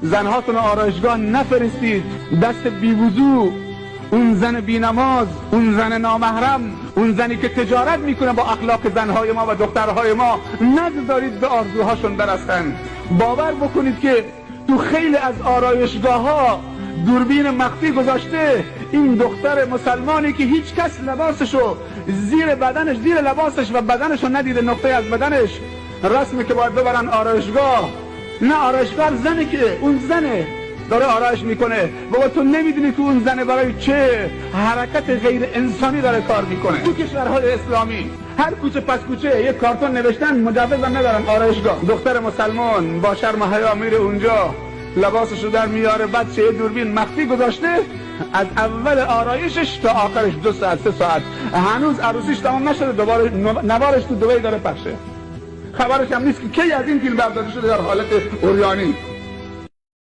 زنهاتون آرایشگاه نفرستید. دست بیوضو، اون زن بینماز، اون زن نامحرم، اون زنی که تجارت میکنه با اخلاق زنهای ما و دخترهای ما، نگذارید به آرزوهاشون برسن. باور بکنید که تو خیلی از آرایشگاه ها دوربین مخفی گذاشته. این دختر مسلمانی که هیچ کس لباسشو زیر بدنش، زیر لباسش و بدنشو ندیده، نقطه از بدنش، رسمه که باید ببرن آرایشگاه. نه، آرایشگاه زنه، که اون زنه داره آرایش میکنه. بابا تو نمیدونی که اون زنه برای چه حرکت غیر انسانی داره کار میکنه. تو کشورهای اسلامی هر کوچه پس کوچه یک کارتون نوشتن مجوز هم ندارن آرایشگاه. دختر مسلمان با شرم و حیا میره اونجا، لباسشو در میاره، بعد چه دوربین مخفی گذاشته. از اول آرایشش تا آخرش 2 ساعت 3 ساعت، هنوز عروسیش تمام نشده، دوباره نوارش تو دبی داره پخشه. خبرش هم نیست که کی از این فیلم برداری شده در حالت عریانی.